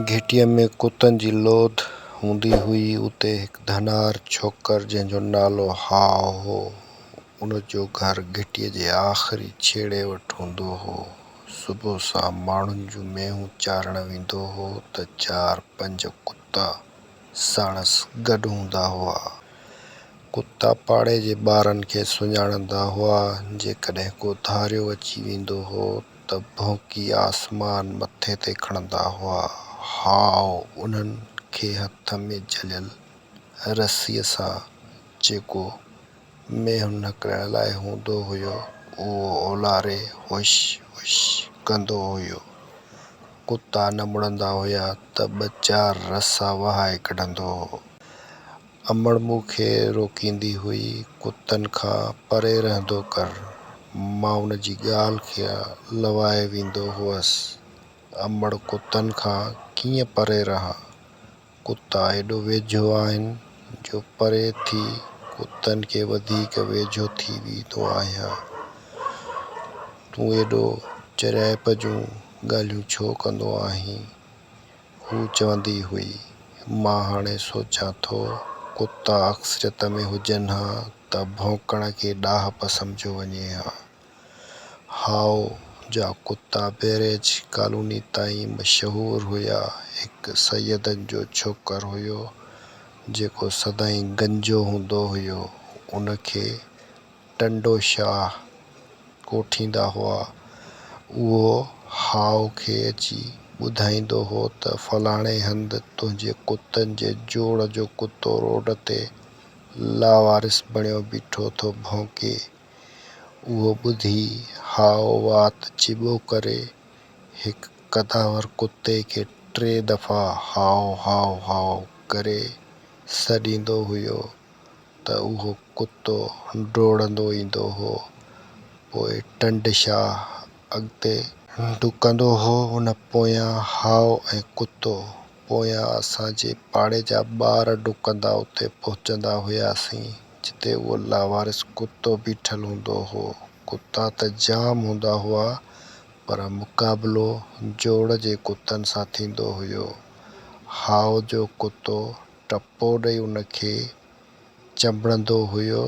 घिटीअ में कुतनि जी लोथ हूंदी हुई। उते हिकु धनार छोकर जंहिंजो नालो हाउ हो। उनजो घर घिटीअ जे आख़िरी छेड़े वटि हूंदो हो। सुबुह सां माण्हुनि जूं मेंहूं चारण वेंदो हो त 4-5 कुता साणसि गॾु हूंदा हुआ। कुता पाड़े जे ॿारनि खे सुञाणंदा हुआ। जेकॾहिं को धारियो अची वेंदो हो त भौंकी आसमान मथे ते खणंदा हुआ। हाउ उन्हनि खे हथ में झलियल रसीअ सां जेको मेंहुं नकिरण लाइ हूंदो हुयो उहो ओलारे हुश हुश कंदो हुयो। कुता न मुड़ंदा हुआ त 2-4 रसा वहाए कढंदो हो। अमड़मू खे रोकींदी हुई, कुतनि खां परे रहंदो कर। मां उन जी ॻाल्हि खे लवाए वेंदो हुअसि। अमड़ कुतनि खां कीअं परे रहां? कुता एॾो वेझो आहिनि जो परे थी कुतनि खे वधीक वेझो थी वेंदो आहियां। तूं एॾो चरियाइप जूं ॻाल्हियूं छो कंदो आहीं? हू चवंदी हुई। मां हाणे सोचां थो कुता अक्सरियत में हुजनि हा त भौंकण खे ॾाहप सम्झो वञे हा। हाउ जा कुता बैरेज कॉलोनी ताईं मशहूरु हुया। हिकु सैयदनि जो छोकर हुयो जेको सदाईं गंजो हूंदो हुयो। उनखे टंडो शाह कोठींदा हुआ। उहो हाउ खे अची ॿुधाईंदो हो त फलाणे हंधि तुंहिंजे कुतनि जे जोड़ जो कुतो रोड ते लावारिस बणियो बीठो थो भौंके। उहो ॿुधी हाउ वात चिॿो करे हिकु कदावर कुते खे 3 दफ़ा हाउ हाउ हाउ करे सॾींदो हुयो त उहो कुतो डोड़ंदो ईंदो हो। पोइ टंड शाह अॻिते डुकंदो हो। उन पोयां हाउ ऐं कुतो। पोयां असांजे पाड़े जा ॿार डुकंदा उते पहुचंदा हुआसीं जिते उहो लावारिस कुतो बीठल हूंदो हो। कुता त जाम हूंदा हुआ पर मुक़ाबिलो जोड़ जे कुतनि सां थींदो हुयो। हाउ जो कुतो टपो ॾेई उनखे चंबड़ंदो हुयो।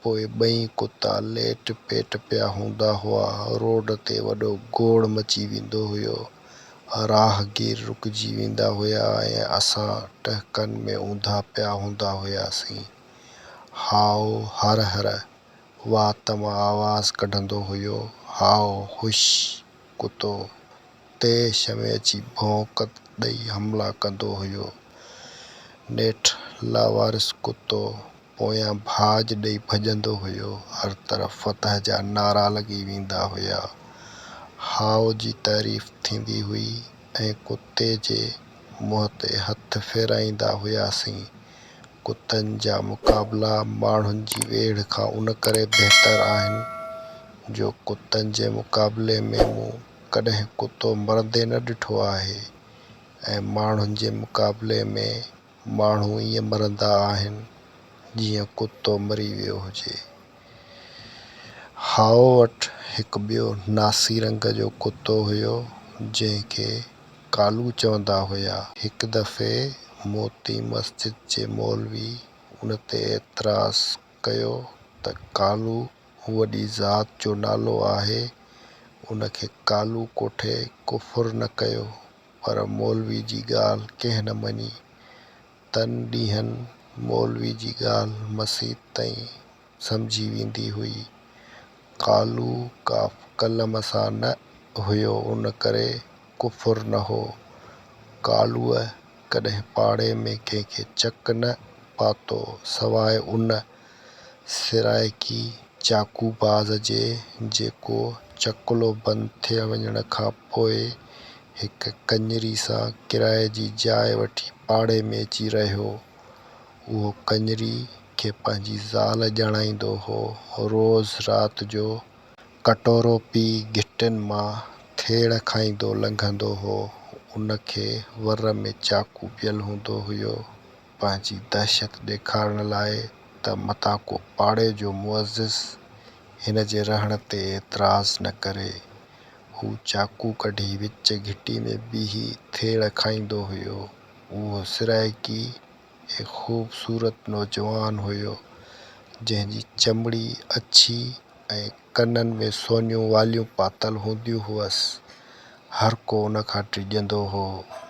पोइ ॿई कुता लेट पेट पिया हूंदा हुआ। रोड ते वॾो गोड़ मची वेंदो हुयो। राहगीर रुकिजी वेंदा हुआ ऐं असां टहिकनि में ऊंधा पिया हूंदा हुआसीं। हाउ हर हर वात मां आवाज़ कढंदो हुयो। हाउ हुश! कुतो तेश में अची भौंक ॾेई हमला कंदो हुयो। नेठि लावारिस कुतो पोयां भाॼ ॾेई भॼंदो हुयो। हर तरफ़ फतह जा नारा लॻी वेंदा हुआ। हाउ जी तारीफ़ थींदी हुई ऐं कुते जे मुंहं ते हथ फेराईंदा हुआसीं। कुतनि जा मुक़ाबिला माण्हुनि जी वेढ़ खां उन करे बहितर आहिनि जो कुतनि जे मुक़ाबले में मूं कॾहिं कुतो मरंदे न ॾिठो आहे ऐं माण्हुनि जे मुक़ाबले में माण्हू ईअं मरंदा आहिनि जीअं कुतो मरी वियो हुजे। हाउ वटि हिकु ॿियो नासी रंग जो कुतो हुयो जंहिंखे कालू चवंदा हुआ। हिकु दफ़े मोती मस्जिद जे मौलवी उन ते एतिराज़ कयो त कालू वॾी ज़ात जो नालो आहे। उनखे कालू कोठे कुफुर न कयो पर मौलवी जी ॻाल्हि कंहिं न मञी। तन ॾींहंनि मौलवी जी ॻाल्हि मसीत ताईं सम्झी वेंदी हुई। कालू काफ़ कलम सां न हुयो उन करे कुफुर न हो। कालूअ कॾहिं पाड़े में कंहिंखे चक न पातो सवाइ उन सिराइकी चाकूबाज़ जे जेको चकुलो बंदि थिए वञण खां पोइ हिकु कञरी सां किराए जी जाइ वठी पाड़े में अची रहियो। उहो कञरी खे पंहिंजी ज़ाल ॼाणाईंदो हो। रोज़ राति जो कटोरो पी घिटियुनि मां थेड़ खाईंदो लंघंदो हो। उनखे वर में चाकू पियल हूंदो हुयो पंहिंजी दहशत ॾेखारण लाइ त मतां को पाड़े जो मुअज़िज़ हिन जे रहण ते एतिराज़ न करे। हू चाकू कढी विच घिटी में बीही थेड़ खाईंदो हुयो। उहो सिराइकी हिकु ख़ूबसूरत नौजवान हुयो, जंहिंजी चमड़ी अछी ऐं कननि में सोनियूं वालियूं पातल हूंदियूं हुअसि। हर को उन खां टिॼंदो हो।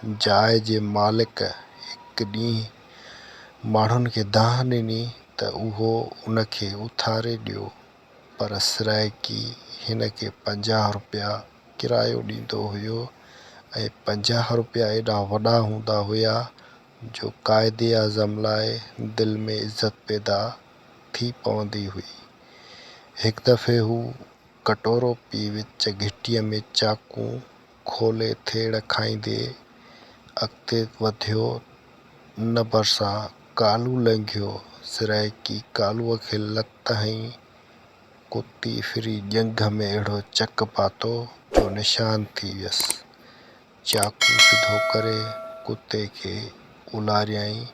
जाइ जे मालिक हिकु ॾींहुं माण्हुनि खे दाह ॾिनी त उहो उन खे उथारे ॾियो, पर सिराइकी हिन खे 50 रुपया किरायो ॾींदो हुयो ऐं 50 रुपया एॾा वॾा हूंदा हुया जो क़ाइदे आज़म लाइ दिलि में इज़त पैदा थी पवंदी हुई। हिकु दफ़े हू कटोरो पी विच घिटीअ में चाकू खोले थेड़ खाईंदे अॻिते वधियो। न भरिसां कालू लंघियो। सिराइकी कालूअ खे लत हंई कुती फिरी ॼंघ में अहिड़ो चक पातो जो निशान थी वियसि। चाकू सिधो करे कुते खे उलारियईं।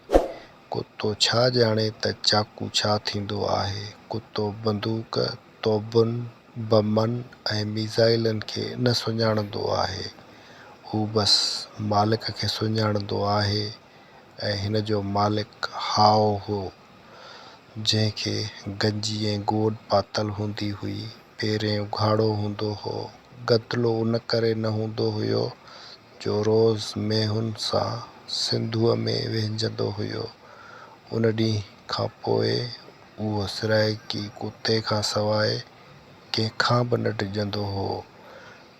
कुतो छा ॼाणे त चाकू छा थींदो आहे। कुतो बंदूक, तोपुनि, बमनि ऐं मिसाइलनि खे न सुञाणंदो आहे। हू बसि मालिक खे सुञाणंदो आहे ऐं हिन जो मालिक हाओ हो, जंहिंखे गंजी ऐं गोॾ पातल हूंदी हुई, पेरें उघाड़ो हूंदो हो। गदिलो उन करे न हूंदो हुयो जो रोज़ मेहुनि सां सिंधूअ में विहंजंदो हुयो। उन ॾींहं खां पोइ उहो सिराइकी कुते खां सवाइ कंहिंखां बि न टिॼंदो हो।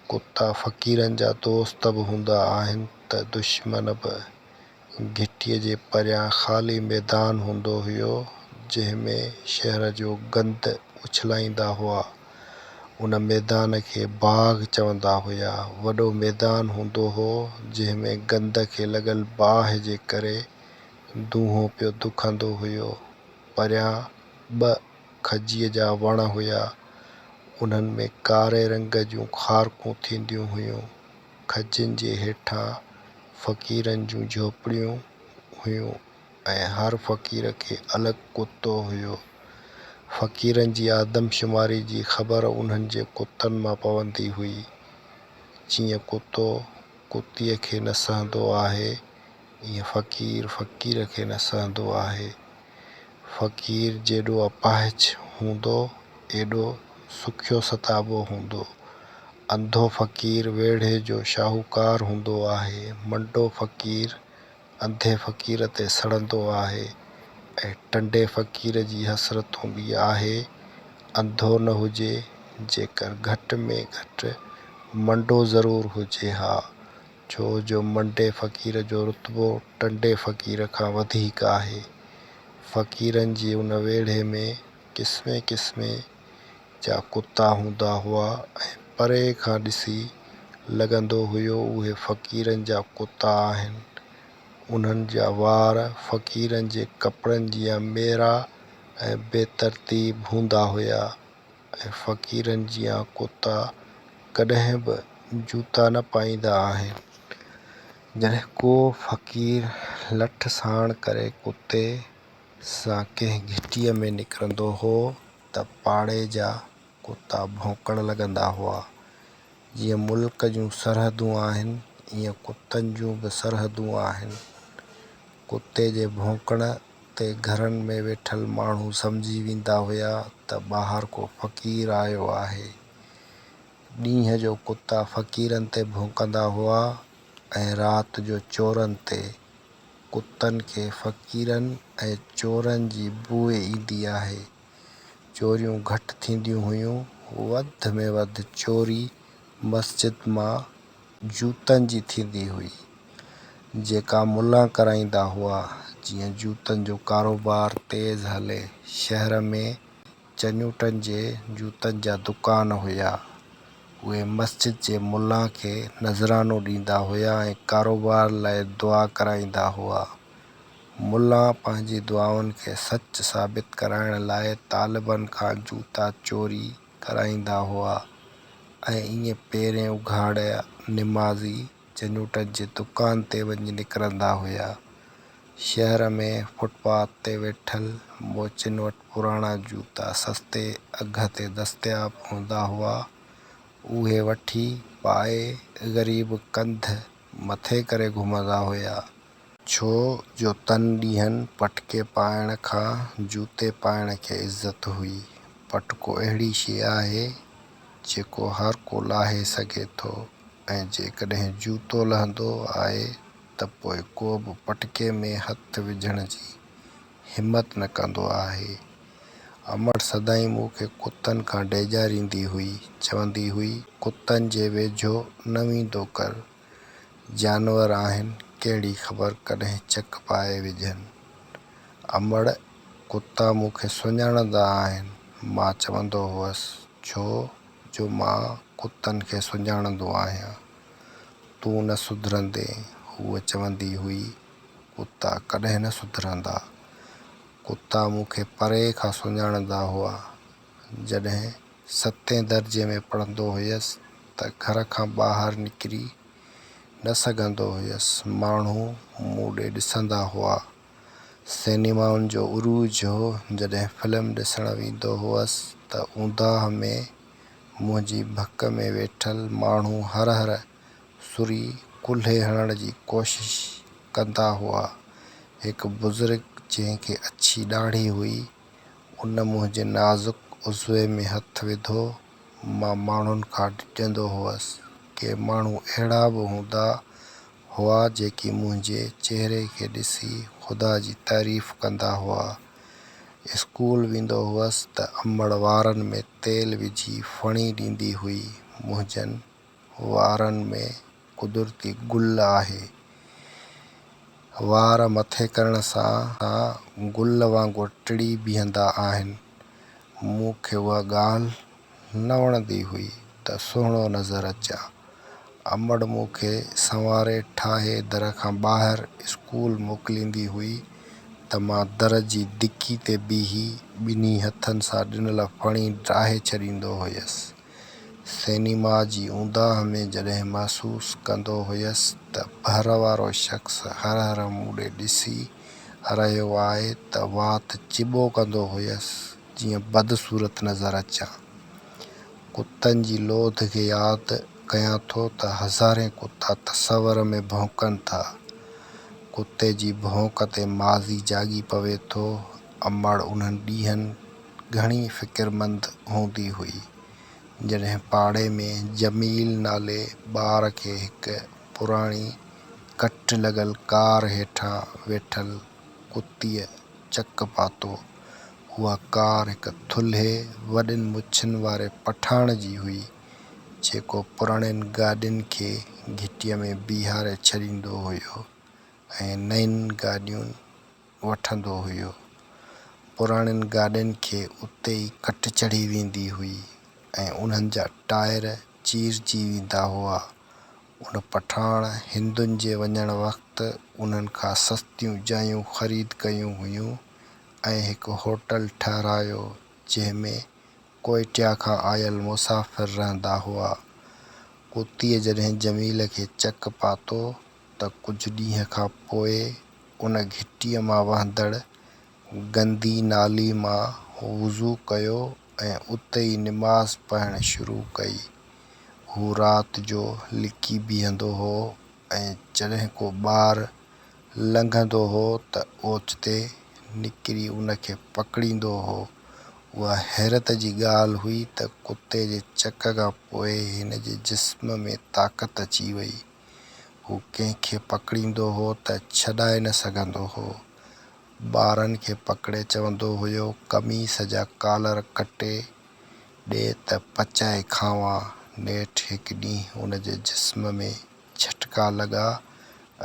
कुता फ़क़ीरनि जा दोस्त बि हूंदा आहिनि त दुश्मन बि। घिटीअ जे परियां ख़ाली मैदान हूंदो हुयो, जंहिं में शहर जो गंद उछलाईंदा हुआ। उन मैदान खे बाग़ चवंदा हुया। वॾो मैदान हूंदो हो, जंहिं में गंद खे लॻल बाहि जे करे दूंहों पियो दुखंदो हुयो। परियां 2 खजीअ जा वण हुया। उन्हनि में कारे रंग जूं खारकूं थींदियूं हुयूं। खजियुनि जे हेठां फ़क़ीरनि जूं झोपड़ियूं हुयूं ऐं हर फ़क़ीर खे अलॻि कुतो हुयो। फ़क़ीरनि जी आदमशुमारी जी ख़बर उन्हनि जे कुतनि मां पवंदी हुई। जीअं कुतो कुतीअ खे न सहंदो आहे, ईअं फ़क़ीर फ़क़ीर खे न सहंदो आहे। फ़क़ीर जेॾो अपाहिज हूंदो, एॾो सुखियो सताबो हूंदो। अंधो फ़क़ीर वेढ़े जो शाहूकार हूंदो आहे। मंडो फ़क़ीर अंधे फ़क़ीर ते सड़ंदो आहे ऐं टंडे फ़क़ीर जी हसरत हूंदी आहे, अंधो न हुजे, जेकर घटि में घटि मंडो ज़रूरु हुजे हा, छो जो मंडे फ़क़ीर जो रुतबो टंडे फ़क़ीर खां वधीक आहे। फ़क़ीरनि जी उन वेढ़े में क़िस्मे क़िस्मे जा कुता हूंदा हुआ ऐं परे खां ॾिसी लॻंदो हुयो उहे फ़क़ीरनि जा कुता आहिनि। उन्हनि जा वार फ़क़ीरनि जे कपिड़नि जीअं मेरा ऐं बेतरतीब हूंदा हुया ऐं फ़क़ीरनि जिया कुता कॾहिं बि जूता न पाईंदा आहिनि। जॾहिं को फ़क़ीर लठ साण करे कुते सां कंहिं घिटीअ में निकिरंदो हो त पाड़े जा कुता भौंकण लॻंदा हुआ। जीअं मुल्क जूं सरहदूं आहिनि, ईअं कुतनि जूं बि सरहदूं आहिनि। कुते जे भौंकण ते घरनि में वेठल माण्हू सम्झी वेंदा हुया त ॿाहिरि को फ़क़ीर आयो आहे। ॾींहं जो कुता फ़क़ीरनि ते भौंकंदा हुआ ऐं राति जो चोरनि ते। कुतनि खे फ़क़ीरनि ऐं चोरनि जी बूइ ईंदी आहे। चोरियूं घटि थींदियूं हुयूं। वधि में वधि चोरी मस्जिद मां जूतनि जी थींदी हुई, जेका मुल्ला कराईंदा हुआ। जीअं जूतनि जो कारोबार तेज़ हले, शहर में चनियुटनि जे जूतनि जा दुकान हुया। उहे मस्जिद जे मुल्ला खे नज़रानो ॾींदा हुया ऐं कारोबार लाइ दुआ कराईंदा हुआ। मुल्ला पंहिंजी दुआउनि खे सच साबित कराइण लाइ तालिबनि खां जूता चोरी कराईंदा हुआ ऐं ईअं पेरें उघाड़े निमाज़ी चनियुटनि जे दुकान ते वञी निकिरंदा हुया। शहर में फुटपाथ ते वेठल मोचिन वटि पुराणा जूता सस्ते अघ ते दस्तयाब हूंदा हुआ। उहे वठी पाए ग़रीब कंध मथे करे घुमंदा हुआ। छो जो तन ॾींहंनि पटके पाइण खां जूते पाइण खे इज़त हुई। पटको अहिड़ी शइ आहे जेको हर को लाहे सघे थो, ऐं जेकॾहिं जूतो लहंदो आहे त पोइ को बि पटके में हथु विझण जी हिमत न कंदो आहे। अमड़ सदाईं मूंखे कुतनि खां डेॼारींदी हुई, चवंदी हुई, कुतनि जे वेझो न वेंदो कर, जानवर आहिनि, कहिड़ी ख़बर कॾहिं चक पाए विझनि। अमड़ कुता मूंखे सुञाणंदा आहिनि, मां चवंदो हुअसि, छो जो मां कुतनि खे सुञाणंदो आहियां। तूं न सुधरंदे, हूअ चवंदी हुई, कुता कॾहिं न सुधरंदा। कुता मूंखे परे खां सुञाणंदा हुआ। जॾहिं 7 दर्जे में पढ़ंदो हुयसि त घर खां ॿाहिरि निकिरी न सघंदो हुयसि। माण्हू मूं ॾे ॾिसंदा हुआ। सिनेमाउनि जो उरूज हो। जॾहिं फिल्म ॾिसण वेंदो हुअसि त ऊंदाह में मुंहिंजी भक में वेठल माण्हू हर हर सुरी कुल्हे हणण जी कोशिश कंदा हुआ। हिकु बुज़ुर्ग जंहिंखे अछी ॾाढ़ी हुई, उन मुंहिंजे नाज़ुक उज़वे में हथु विधो। मां माण्हुनि खां डिॼंदो हुअसि। के माण्हू अहिड़ा बि हूंदा हुआ जेकी मुंहिंजे चहिरे खे ॾिसी ख़ुदा जी तारीफ़ कंदा हुआ। स्कूल वेंदो हुअसि त अमड़ वारनि में तेल विझी फणी ॾींदी हुई। मुंहिंजनि वारनि में कुदरती गुल आहे। वार मथे करण सां गुल वांगुरु टिड़ी बीहंदा आहिनि। मूंखे उहा ॻाल्हि न वणंदी हुई त सुहिणो नज़र अचां। अमड़ मूंखे संवारे ठाहे दर खां ॿाहिरि स्कूल मोकिलींदी हुई त मां दर जी धिकी ते बीही ॿिन्ही हथनि सां ॾिनल फणी ॾाहे छॾींदो हुयसि। सिनेमा जी ऊंदाह में जॾहिं महसूसु कंदो हुयसि त भर वारो शख़्स हर हर मूं ॾे ॾिसी रहियो आहे त वात चिॿो कंदो हुयसि, जीअं बदसूरत नज़र अचां। कुतनि जी लोध खे यादि कयां थो त हज़ारें कुता तसवर में भौंकनि था। कुते जी भौंक ते माज़ी जाॻी पवे थो। अमड़ उन्हनि ॾींहंनि घणी फ़िक्रमंद हूंदी हुई जॾहिं पाड़े में जमील नाले ॿार खे हिकु पुराणी कठ लॻल कार हेठां वेठल कुतीअ चक पातो। उहा कार हिकु थुल्हे वॾनि मुछनि वारे पठाण जी हुई, जेको पुराणनि गाॾियुनि खे घिटीअ में बीहारे छॾींदो हुयो ऐं नयुनि गाॾियूं वठंदो हुयो। पुराणनि गाॾियुनि खे उते ई कट चढ़ी वेंदी हुई ऐं उन्हनि जा टायर चीरजी वेंदा हुआ। उन पठाण हिंदुनि जे वञण वक़्तु उन्हनि खां सस्तियूं जायूं ख़रीद कयूं हुयूं ऐं हिकु होटल ठहिरायो जंहिंमें कोयटिया खां आयल मुसाफ़िर रहंदा हुआ। कुतीअ जॾहिं जमील खे चक पातो त कुझु ॾींहं खां पोइ उन घिटीअ मां वहंदड़ गंदी नाली मां वुज़ू कयो ऐं उते ई निमाज़ पढ़णु शुरू कई। हू राति जो लिकी बीहंदो हो ऐं जॾहिं को ॿारु लंघंदो हो त ओचिते निकिरी उनखे पकड़ींदो हो। उहा हैरत जी ॻाल्हि हुई त कुते जे चक खां पोइ हिन जे जिस्म में ताक़त अची वई। हू कंहिंखे पकड़ींदो हो त छॾाए न सघंदो हो। ॿारनि खे पकड़े चवंदो हुयो, कमीस जा कालर कटे ॾे त पचाए खावां। नेठि हिकु ॾींहुं उन जे जिस्म में झटका लॻा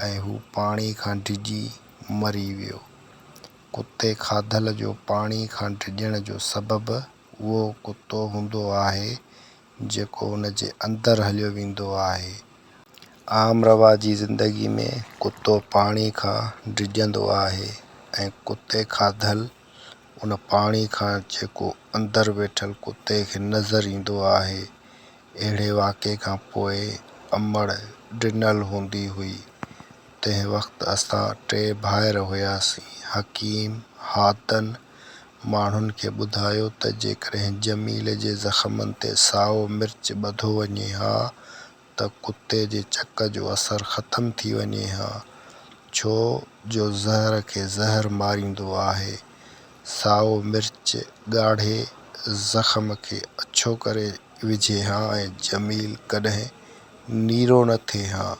ऐं हू पाणी खां डिॼी मरी वियो। कुते खाधल जो पाणी खां डिॼण जो सबबु उहो कुतो हूंदो आहे जेको उन जे अंदरि हलियो वेंदो आहे। आम रवाजी ज़िंदगी में कुतो पाणी खां डिॼंदो आहे ऐं कुते खाधल उन पाणी खां जेको अंदरि वेठल कुते खे नज़र ईंदो आहे। अहिड़े वाक़े खां पोइ अमड़ ॾिनल हूंदी हुई। तंहिं वक़्तु असां 3 भाइर हुआसीं, हकीम, हातन, माण्हुनि खे ॿुधायो त जेकॾहिं जमील जे ज़ख़्मनि ते साओ मिर्च ॿधो वञे हा त कुते जे चक जो असरु ख़तमु थी वञे हा, छो जो ज़हर खे ज़हर मारींदो आहे। साओ मिर्च ॻाढ़े ज़ख़्म खे अछो करे विझे हा ऐं जमील कॾहिं नीरो न थिए हा।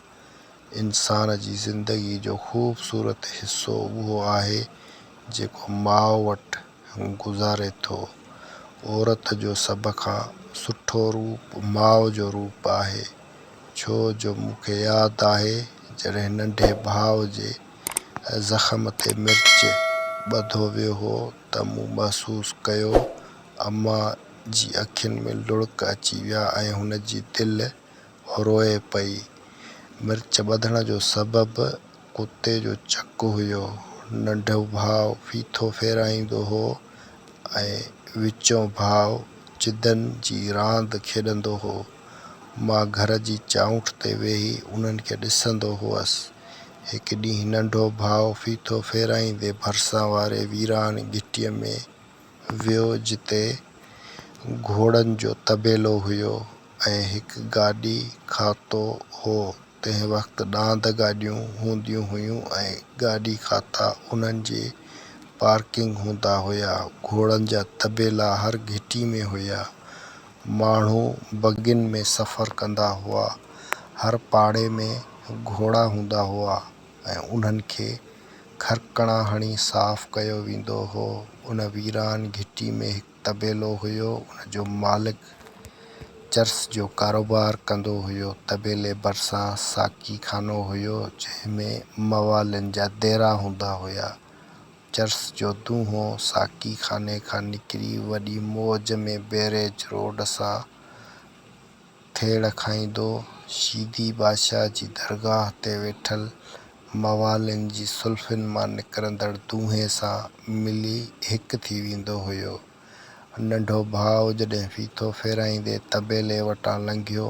इंसान जी ज़िंदगी जो ख़ूबसूरत हिसो उहो आहे जेको माउ वटि गुज़ारे थो। औरत जो सभ खां सुठो रूप माउ जो रूप आहे, छो जो मूंखे यादि आहे जॾहिं नंढे भाउ जे ज़ख़्म ते मिर्च ॿधो वियो हो त मूं महसूसु कयो अम्मा जी अखियुनि में लुढ़क अची विया ऐं हुन जी दिलि रोए पई। मिर्च ॿधण जो सबबु कुते जो चक हुयो। नंढो भाउ फीथो फेराईंदो हो ऐं विचों भाउ चिदनि जी रांदि खेॾंदो हो। मां घर जी चाऊंठ ते वेही उन्हनि खे ॾिसंदो हुअसि। हिकु ॾींहुं नंढो भाउ फीथो फेराईंदे भरिसां वारे वीरान घिटीअ में वियो जिते घोड़नि जो तबेलो हुयो ऐं हिकु गाॾी खातो हो। तंहिं वक़्तु ॾांद गाॾियूं हूंदियूं हुयूं ऐं गाॾी खाता उन्हनि जे पार्किंग हूंदा हुया। घोड़नि जा तबेला हर घिटी में हुया। माण्हू बगियुनि में सफ़र कंदा हुआ। हर पाड़े में घोड़ा हूंदा हुआ ऐं उन्हनि खे खरकणा हणी साफ़ कयो वेंदो हो। उन वीरान घिटी में हिकु तबेलो हुयो। उन जो मालिक चर्स जो कारोबार कंदो हुयो। तबेले भरिसां साकी खानो हुयो जंहिंमें मवालनि जा देरा हूंदा हुया। चर्स जो दूंहों साकी खाने खां निकिरी वॾी मौज में बैरेज रोड सां थेड़ खाईंदो शीदी बादशाह जी दरगाह ते वेठल मवालनि जी सुल्फ़िन मां निकिरंदड़ दूंहें सां मिली हिकु थी वेंदो हुयो। नंढो भाउ जॾहिं फीथो फेराईंदे तबेले वटां लंघियो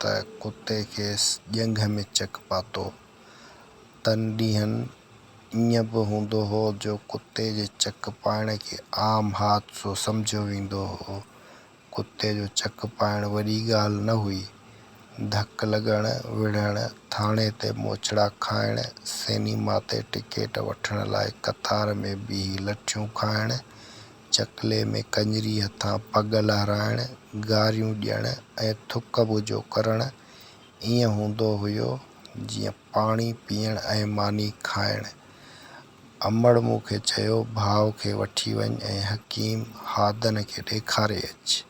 त कुते खेसि ॼंघ में चक पातो। तन ॾींहंनि ईअं बि हूंदो हो जो कुते जे चक पाइण खे आम हादिसो सम्झियो वेंदो हो। कुते जो चक पाइण वॾी ॻाल्हि न हुई। धक लॻण, विढ़ण, थाणे ते मोचड़ा खाइण, सिनेमा ते टिकेट वठण लाइ कतार में बीही लठियूं खाइण, चकले में कंजरी हथां पग लहिराइण, गारियूं ॾियण ऐं थुक ॿुजो करण ईअं हूंदो हुयो जीअं पाणी पीअण ऐं मानी खाइण। अमड़ मूंखे चयो भाउ खे वठी वञ ऐं हकीम हादन खे ॾेखारे अच।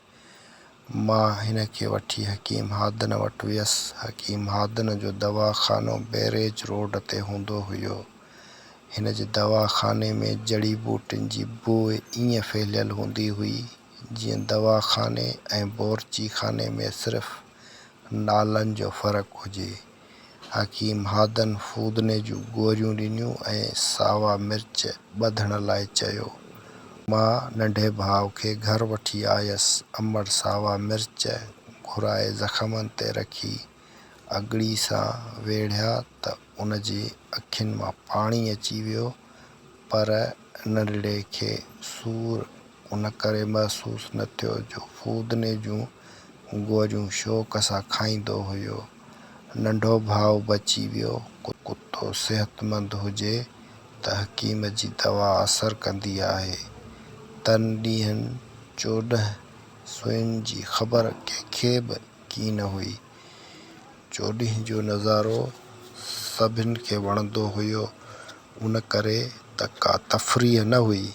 मां हिन खे वठी हकीम हादन वटि वियसि। हकीम हादन जो दवाख़ानो बैरेज रोड ते हूंदो हुयो। हिन जे दवाख़ाने में जड़ी बूटियुनि जी बोइ ईअं फैलियल हूंदी हुई जीअं दवाख़ाने ऐं बोरची खाने में सिर्फ़ु नालनि जो फ़र्क़ु हुजे। हकीम हादन फूदने जूं गोरियूं ॾिनियूं ऐं सावा मिर्च ॿधण लाइ चयो। मां नंढे भाउ खे घर वठी आयसि। अमड़ सावा मिर्च घुराए ज़ख़्मनि ते रखी अॻड़ी सां वेढ़िया त उन जे अखियुनि मां पाणी अची वियो, पर नंढड़े खे सूरु उन करे महसूसु न थियो जो फूदने जूं गोरियूं शौक़ सां खाईंदो हुयो। नंढो भाउ बची वियो। कुतो सिहतमंद हुजे त हकीम जी दवा असरु कंदी आहे। तन ॾींहंनि 14 सुईयुनि जी ख़बर कंहिंखे बि की न हुई। 14 जो नज़ारो सभिनि खे वणंदो हुयो, उन करे त का तफ़रीह न हुई।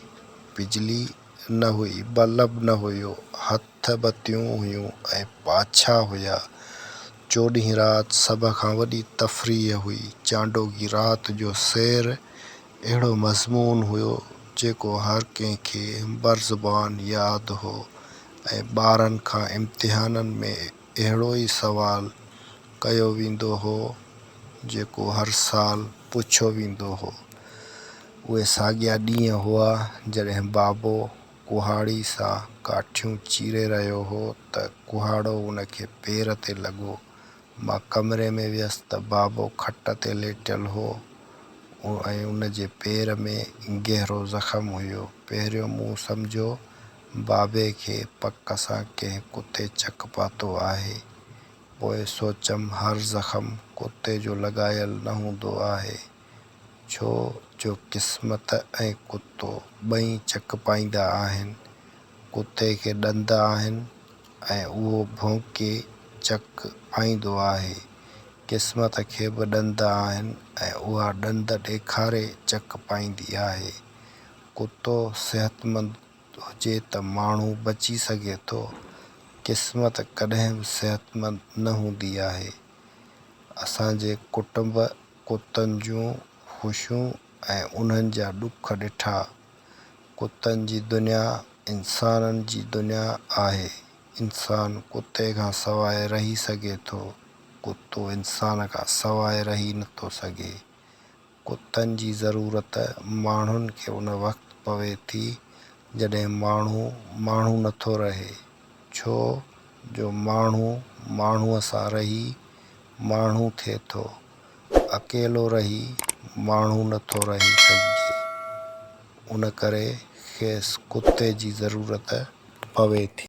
बिजली न हुई, बल्ब न हुयो, हथ बतियूं हुयूं ऐं पाछा हुया। 14 राति सभ खां वॾी तफ़रीह हुई। चांडोगी राति जो सैर अहिड़ो मज़मून हुयो जेको हर कंहिंखे बरज़बान यादि हो ऐं ॿारनि खां इम्तिहाननि में अहिड़ो ई सुवालु कयो वेंदो हो जेको हर साल पुछियो वेंदो हो। उहे साॻिया ॾींहं हुआ जॾहिं बाबो कुहाड़ी सां काठियूं चीरे रहियो हो त कुहाड़ो उन खे पेर ते लॻो। मां कमरे में वियसि त बाबो खट ते लेटियल हो ऐं उन जे पेर में गहरो ज़ख़्म हुयो। पहिरियों मूं सम्झो बाबे खे पक सां कंहिं कुते चक पातो आहे। पोइ सोचमि हर ज़ख़्म कुते जो लॻायल न हूंदो आहे, छो जो क़िस्मत ऐं कुतो ॿई चक पाईंदा आहिनि। कुते खे ॾंद आहिनि ऐं उहो भौंके चक पाईंदो आहे। क़िस्मत खे बि ॾंद आहिनि ऐं उहा ॾंद ॾेखारे चक पाईंदी आहे। कुतो सिहतमंद हुजे त माण्हू बची सघे थो। क़िस्मत कॾहिं बि सिहतमंद न हूंदी आहे। असांजे कुटुंब कुतनि जूं ख़ुशियूं ऐं उन्हनि जा ॾुख ॾिठा। कुतनि जी दुनिया इंसाननि जी दुनिया आहे। इंसान कुते खां सवाइ रही सघे थो, कुतो इंसान खां सवाइ रही नथो सघे। कुतनि जी ज़रूरत माण्हुनि खे उन वक़्तु पवे थी जॾहिं माण्हू नथो रहे, छो जो माण्हू माण्हूअ सां रही माण्हू थिए थो। अकेलो रही माण्हू नथो रही सघिजे, उन करे खेसि कुते जी ज़रूरत पवे थी।